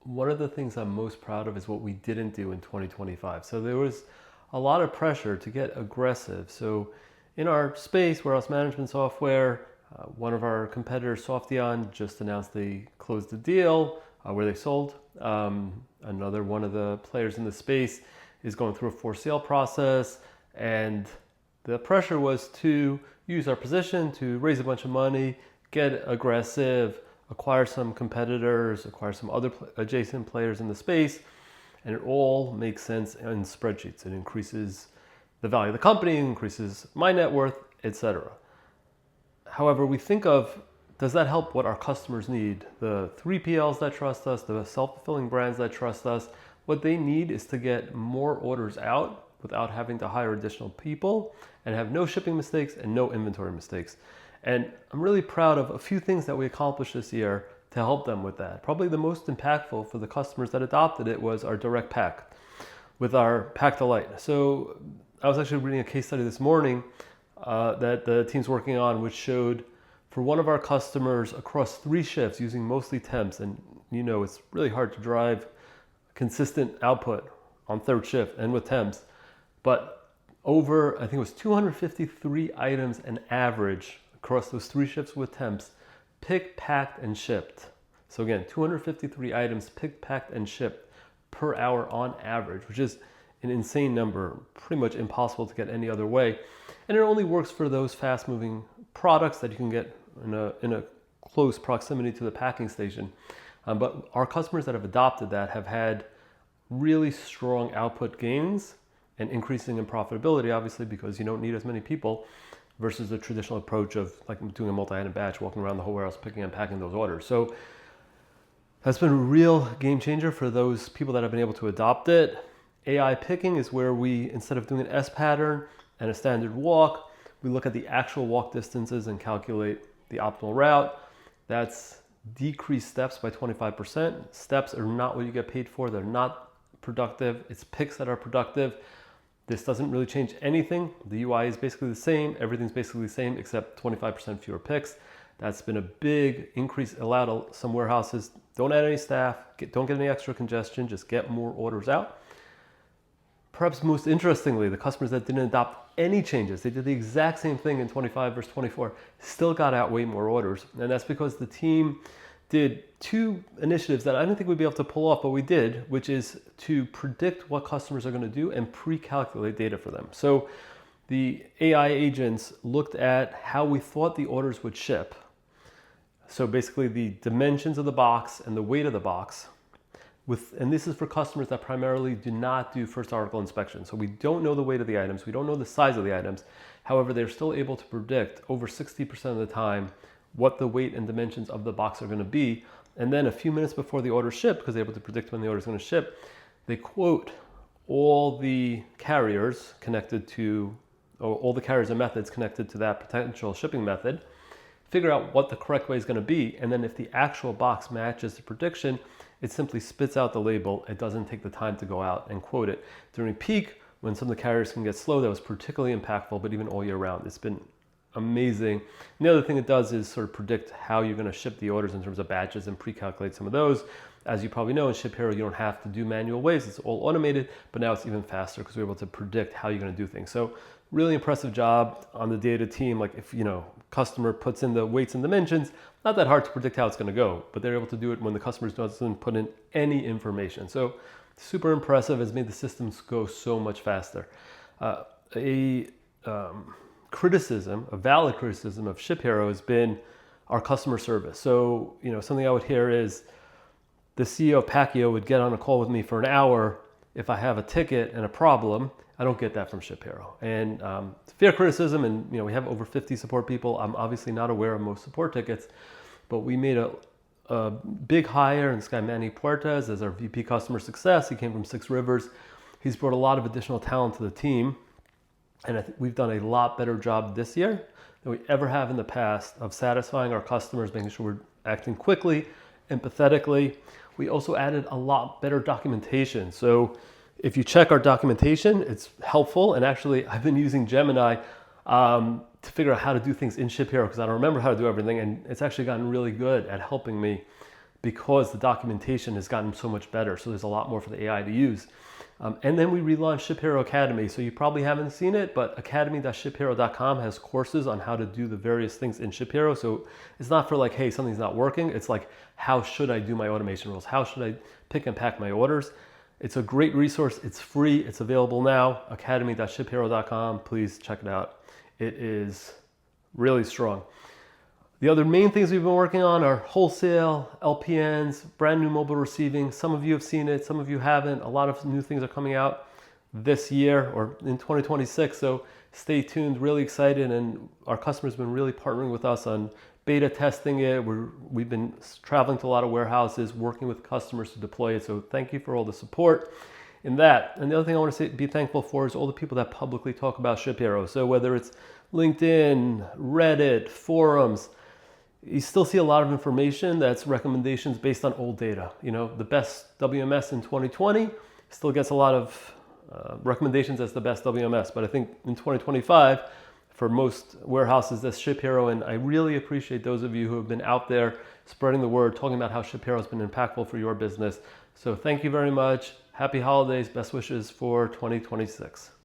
one of the things I'm most proud of is what we didn't do in 2025. So there was a lot of pressure to get aggressive. So in our space, warehouse management software, one of our competitors, Softeon, just announced they closed the deal where they sold. Another one of the players in the space is going through a forced sale process, and the pressure was to use our position to raise a bunch of money, get aggressive, acquire some competitors, acquire some other adjacent players in the space, and it all makes sense in spreadsheets. It increases the value of the company, increases my net worth, etc. However, we think of, does that help what our customers need? The 3PLs that trust us, the self-fulfilling brands that trust us, what they need is to get more orders out without having to hire additional people and have no shipping mistakes and no inventory mistakes. And I'm really proud of a few things that we accomplished this year to help them with that. Probably the most impactful for the customers that adopted it was our direct pack with our Pack Delight. So I was actually reading a case study this morning that the team's working on, which showed for one of our customers across 3 shifts using mostly temps, and it's really hard to drive consistent output on 3rd shift and with temps, but over, I think it was 253 items an average across those 3 shifts with temps, picked, packed, and shipped. So again, 253 items picked, packed, and shipped per hour on average, which is an insane number, pretty much impossible to get any other way. And it only works for those fast-moving products that you can get in a close proximity to the packing station. But our customers that have adopted that have had really strong output gains and increasing in profitability, obviously, because you don't need as many people versus the traditional approach of like doing a multi-item batch, walking around the whole warehouse, picking and packing those orders. So that's been a real game changer for those people that have been able to adopt it. AI picking is where we, instead of doing an S pattern and a standard walk, we look at the actual walk distances and calculate the optimal route. That's decreased steps by 25%. Steps are not what you get paid for. They're not productive. It's picks that are productive. This doesn't really change anything. The UI is basically the same. Everything's basically the same except 25% fewer picks. That's been a big increase. Allowed some warehouses, don't add any staff, don't get any extra congestion, just get more orders out. Perhaps most interestingly, the customers that didn't adopt any changes, they did the exact same thing in 25 versus 24, still got out way more orders. And that's because the team did 2 initiatives that I didn't think we'd be able to pull off, but we did, which is to predict what customers are going to do and pre-calculate data for them. So the AI agents looked at how we thought the orders would ship. So basically the dimensions of the box and the weight of the box. And this is for customers that primarily do not do first article inspection. So we don't know the weight of the items. We don't know the size of the items. However, they're still able to predict over 60% of the time what the weight and dimensions of the box are going to be. And then a few minutes before the order shipped, because they're able to predict when the order is going to ship, they quote all the carriers connected to, or all the carriers and methods connected to that potential shipping method, figure out what the correct way is going to be. And then if the actual box matches the prediction, it simply spits out the label. It doesn't take the time to go out and quote it. During peak, when some of the carriers can get slow, that was particularly impactful, but even all year round, it's been amazing. And the other thing it does is sort of predict how you're going to ship the orders in terms of batches and pre-calculate some of those. As you probably know, in ShipHero, you don't have to do manual ways. It's all automated, but now it's even faster because we're able to predict how you're going to do things. So really impressive job on the data team. Like if, customer puts in the weights and dimensions, not that hard to predict how it's going to go, but they're able to do it when the customer doesn't put in any information. So super impressive, has made the systems go so much faster. A valid criticism of ShipHero has been our customer service. So, something I would hear is the CEO of Paccio would get on a call with me for an hour if I have a ticket and a problem. I don't get that from ShipHero. And it's fair criticism, and we have over 50 support people. I'm obviously not aware of most support tickets, but we made a big hire in this guy, Manny Puertas, as our VP Customer Success. He came from 6 Rivers. He's brought a lot of additional talent to the team. And I think we've done a lot better job this year than we ever have in the past of satisfying our customers, making sure we're acting quickly, empathetically. We also added a lot better documentation. So if you check our documentation, it's helpful. And actually, I've been using Gemini to figure out how to do things in ShipHero because I don't remember how to do everything. And it's actually gotten really good at helping me because the documentation has gotten so much better. So there's a lot more for the AI to use. And then we relaunched Ship Hero Academy. So you probably haven't seen it, but academy.shiphero.com has courses on how to do the various things in Ship Hero. So it's not for like, hey, something's not working. It's like, how should I do my automation rules? How should I pick and pack my orders? It's a great resource. It's free. It's available now. academy.shiphero.com. Please check it out. It is really strong. The other main things we've been working on are wholesale, LPNs, brand new mobile receiving. Some of you have seen it, some of you haven't. A lot of new things are coming out this year or in 2026. So stay tuned, really excited. And our customers have been really partnering with us on beta testing it. We've been traveling to a lot of warehouses, working with customers to deploy it. So thank you for all the support in that. And the other thing I want to be thankful for is all the people that publicly talk about Ship Hero. So whether it's LinkedIn, Reddit, forums, you still see a lot of information that's recommendations based on old data. You know, the best WMS in 2020 still gets a lot of recommendations as the best WMS. But I think in 2025, for most warehouses, that's Ship Hero. And I really appreciate those of you who have been out there spreading the word, talking about how Ship Hero has been impactful for your business. So thank you very much. Happy holidays. Best wishes for 2026.